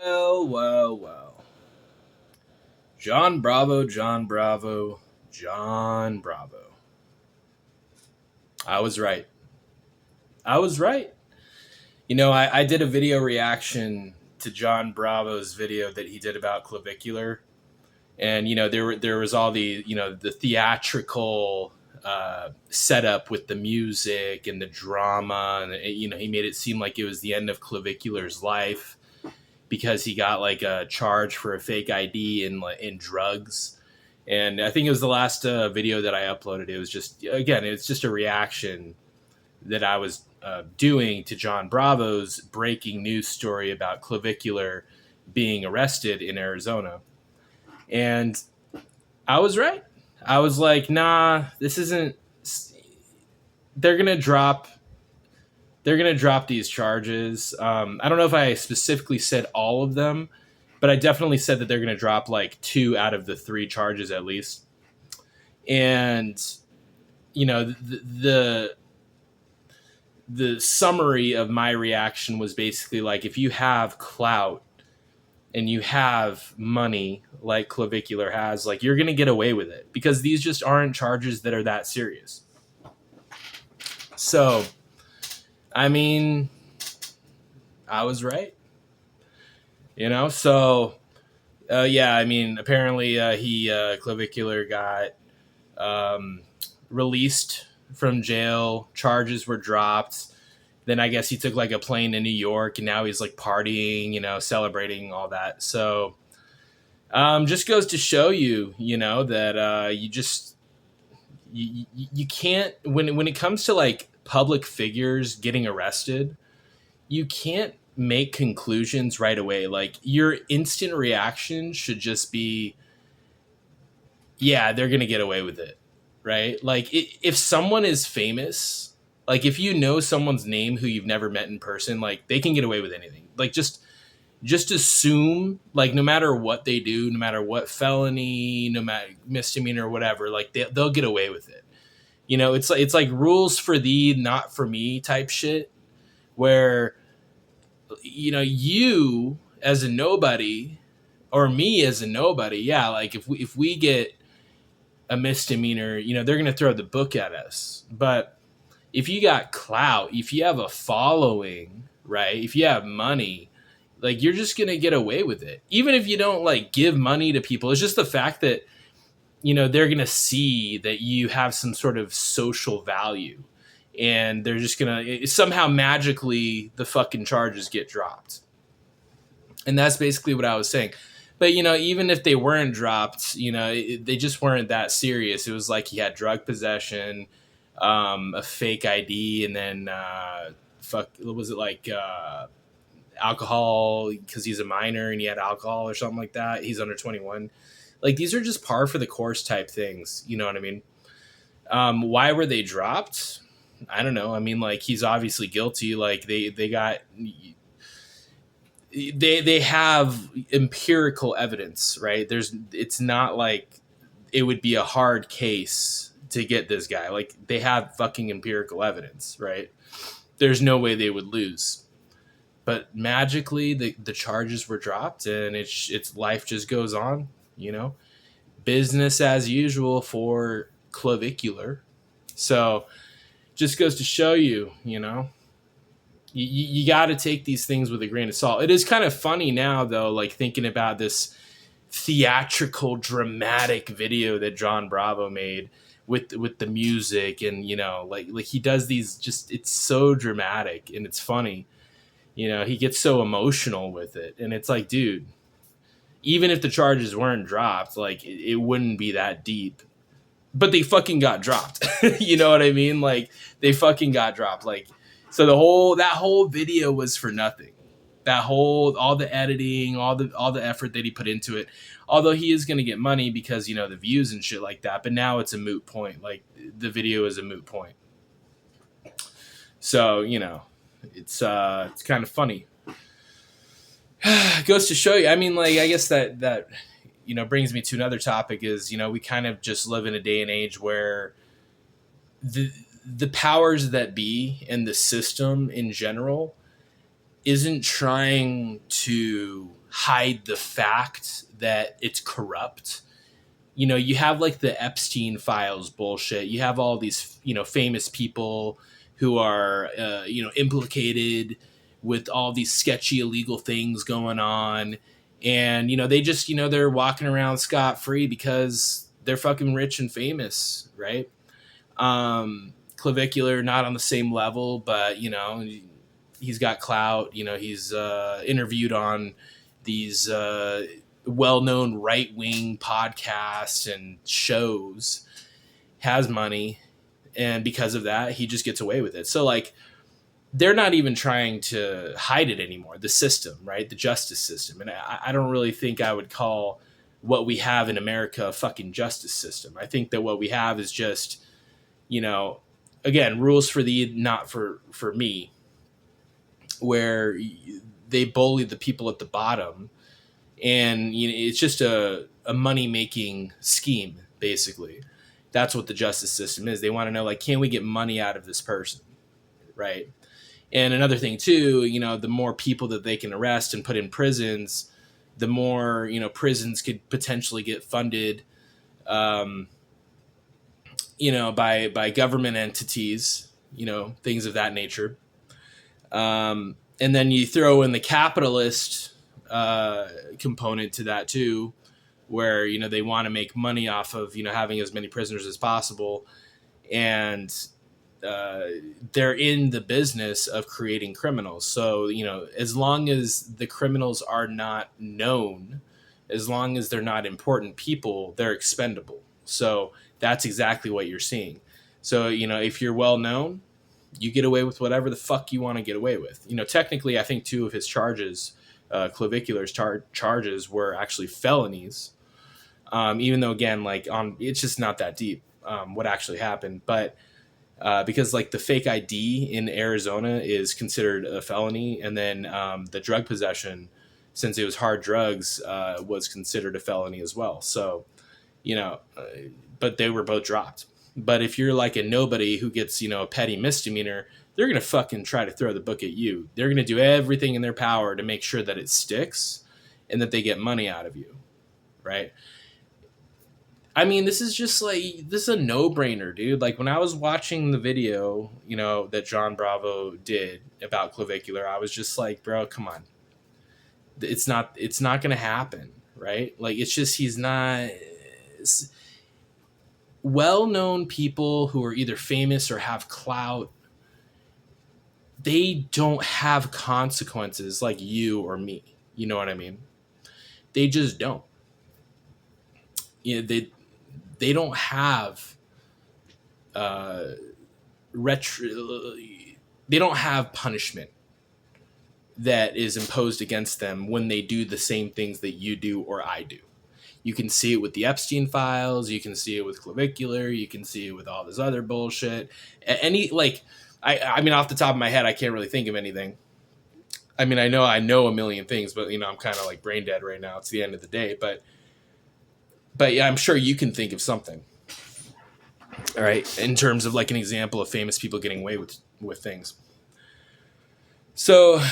Well, well, well. John Bravo, John Bravo, John Bravo. I was right. I was right. I did a video reaction to John Bravo's video that he did about Clavicular. And, there was all the theatrical setup with the music and the drama. And, he made it seem like it was the end of Clavicular's life because he got like a charge for a fake ID in drugs. And I think it was the last video that I uploaded. It was just, again, it's just a reaction that I was doing to John Bravo's breaking news story about Clavicular being arrested in Arizona. And I was right. I was like, nah, this isn't. They're gonna drop. They're gonna drop these charges. I don't know if I specifically said all of them, but I definitely said that they're gonna drop like 2 out of the 3 charges at least. And the summary of my reaction was basically like, if you have clout and you have money like Clavicular has, like, you're gonna get away with it because these just aren't charges that are that serious. So, I mean, I was right. So yeah, I mean, apparently he Clavicular got released from jail. Charges were dropped. Then I guess he took like a plane to New York, and now he's like partying, celebrating all that. So just goes to show you, that you can't, when it comes to like public figures getting arrested, you can't make conclusions right away. Like, your instant reaction should just be, yeah, they're gonna get away with it, right? Like, if someone is famous, like if you know someone's name who you've never met in person, like they can get away with anything. Like, just assume, like, no matter what they do, no matter what felony, no matter misdemeanor or whatever, like they'll get away with it. It's like rules for thee, not for me type shit, where you as a nobody or me as a nobody, yeah, like if we get a misdemeanor, they're gonna throw the book at us. But if you got clout, if you have a following, right? If you have money, like, you're just gonna get away with it. Even if you don't like give money to people, it's just the fact that they're gonna see that you have some sort of social value, and they're just gonna somehow magically the fucking charges get dropped. And that's basically what I was saying. But even if they weren't dropped, they just weren't that serious. It was like he had drug possession, a fake ID, and then was it like alcohol because he's a minor and he had alcohol or something like that. He's under 21. Like, these are just par for the course type things. You know what I mean? Why were they dropped? I don't know. I mean, like, he's obviously guilty. Like, they have empirical evidence, right? It's not like it would be a hard case to get this guy. Like, they have fucking empirical evidence, right? There's no way they would lose. But magically the charges were dropped, and it's life just goes on, business as usual for Clavicular. So just goes to show you got to take these things with a grain of salt. It is kind of funny now, though, like, thinking about this theatrical, dramatic video that John Bravo made with the music, and like he does these, just, it's so dramatic and it's funny. He gets so emotional with it, and it's like, dude, even if the charges weren't dropped, like, it wouldn't be that deep. But they fucking got dropped. You know what I mean? Like, they fucking got dropped. Like, so that whole video was for nothing. All the editing, all the effort that he put into it. Although he is going to get money because, the views and shit like that. But now it's a moot point. Like, the video is a moot point. So, it's kind of funny. It goes to show you. I mean, like, I guess that brings me to another topic is, we kind of just live in a day and age where the powers that be and the system in general isn't trying to hide the fact that it's corrupt. You know, you have like the Epstein files bullshit. You have all these, you know, famous people who are, you know, implicated with all these sketchy illegal things going on. And, you know, they just, you know, they're walking around scot free because they're fucking rich and famous, right? Clavicular, not on the same level, but, you know, he's got clout. You know, he's interviewed on these well-known right-wing podcasts and shows, has money, and because of that he just gets away with it. So like, they're not even trying to hide it anymore, the system, right? The justice system. And I don't really think I would call what we have in America a fucking justice system. I think that what we have is just, you know, again, rules for thee, not for me, where they bully the people at the bottom. And you know, it's just a money making scheme, basically. That's what the justice system is. They want to know, like, can we get money out of this person, right? And another thing too, you know, the more people that they can arrest and put in prisons, the more, you know, prisons could potentially get funded, um, you know, by government entities, you know, things of that nature. And then you throw in the capitalist component to that too, where, you know, they want to make money off of, you know, having as many prisoners as possible. And they're in the business of creating criminals. So, you know, as long as the criminals are not known, as long as they're not important people, they're expendable. So that's exactly what you're seeing. So, you know, if you're well known, you get away with whatever the fuck you want to get away with. You know, technically, I think two of his charges, Clavicular's charges, were actually felonies. Even though, again, like, it's just not that deep what actually happened. But because like the fake ID in Arizona is considered a felony, and then the drug possession, since it was hard drugs, was considered a felony as well. So, you know, but they were both dropped. But if you're like a nobody who gets, you know, a petty misdemeanor, they're going to fucking try to throw the book at you. They're going to do everything in their power to make sure that it sticks and that they get money out of you, right? I mean, this is just like, this is a no-brainer, dude. Like, when I was watching the video, you know, that John Bravo did about Clavicular, I was just like, bro, come on. It's not going to happen, right? Like, it's just, he's not... well-known people who are either famous or have clout, they don't have consequences like you or me. You know what I mean? They just don't. You know, they don't have they don't have punishment that is imposed against them when they do the same things that you do or I do. You can see it with the Epstein files. You can see it with Clavicular. You can see it with all this other bullshit. Any, like, I mean, off the top of my head, I can't really think of anything. I mean, I know a million things, but, you know, I'm kind of like brain dead right now. It's the end of the day, but yeah, I'm sure you can think of something. All right, in terms of like an example of famous people getting away with things. So,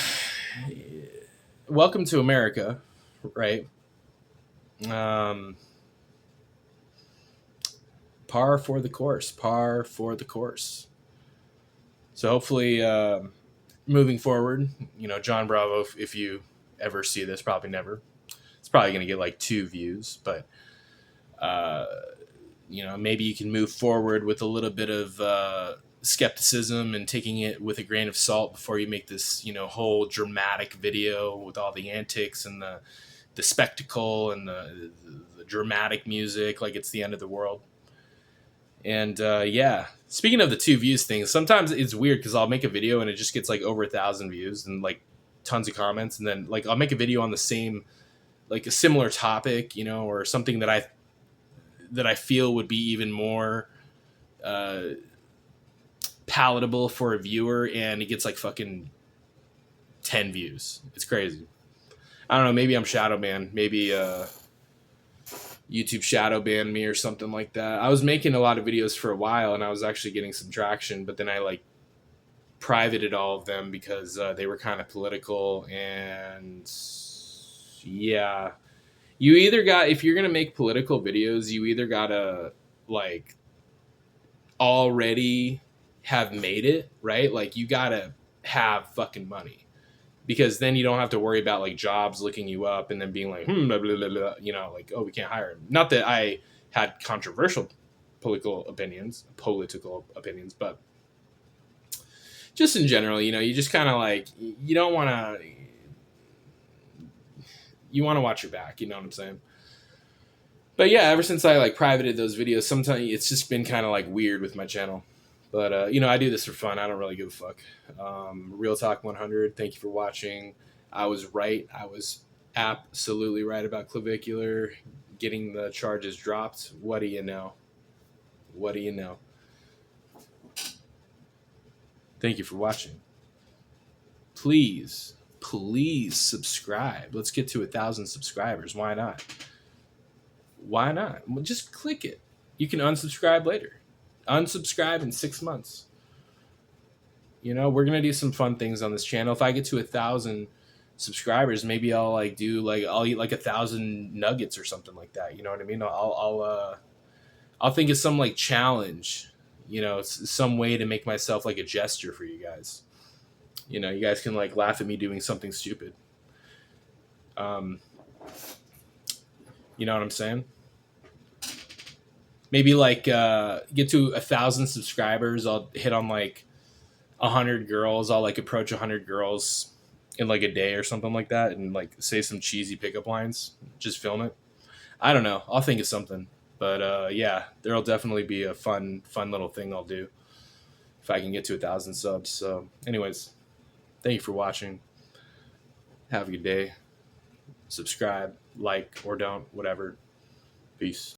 welcome to America, right? Par for the course. So hopefully, moving forward, you know, John Bravo, if you ever see this, probably never, it's probably going to get like 2 views, but you know, maybe you can move forward with a little bit of skepticism and taking it with a grain of salt before you make this, you know, whole dramatic video with all the antics and the spectacle and the dramatic music, like it's the end of the world. And yeah, speaking of the 2 views thing, sometimes it's weird because I'll make a video and it just gets like over 1,000 views and like tons of comments, and then like I'll make a video on the same, like a similar topic, you know, or something that I feel would be even more palatable for a viewer, and it gets like fucking 10 views. It's crazy. I don't know, maybe I'm shadow banned. Maybe YouTube shadow banned me or something like that. I was making a lot of videos for a while and I was actually getting some traction, but then I like privated all of them because they were kind of political. And yeah, you either got, if you're gonna make political videos, you either gotta like already have made it, right? Like you gotta have fucking money, because then you don't have to worry about like jobs looking you up and then being like, blah, blah, blah, blah, you know, like, oh, we can't hire him. Not that I had controversial political opinions, but just in general, you know, you just kind of like, you don't want to, you want to watch your back, you know what I'm saying? But yeah, ever since I like privated those videos, sometimes it's just been kind of like weird with my channel. But you know, I do this for fun. I don't really give a fuck. Real Talk 100. Thank you for watching. I was right. I was absolutely right about Clavicular getting the charges dropped. What do you know? What do you know? Thank you for watching. Please subscribe. Let's get to 1,000 subscribers. Why not? Why not? Well, just click it. You can unsubscribe later. Unsubscribe in 6 months. You know, we're gonna do some fun things on this channel. If I get to 1,000 subscribers, maybe I'll like do like, I'll eat like 1,000 nuggets or something like that. You know what I mean? I'll think of some like challenge. You know, some way to make myself like a gesture for you guys. You know, you guys can like laugh at me doing something stupid. You know what I'm saying? Maybe like get to 1,000 subscribers. I'll hit on like 100 girls. I'll like approach 100 girls in like a day or something like that, and like say some cheesy pickup lines. Just film it. I don't know. I'll think of something. But yeah, there'll definitely be a fun little thing I'll do if I can get to 1,000 subs. So, anyways, thank you for watching. Have a good day. Subscribe, like, or don't, whatever. Peace.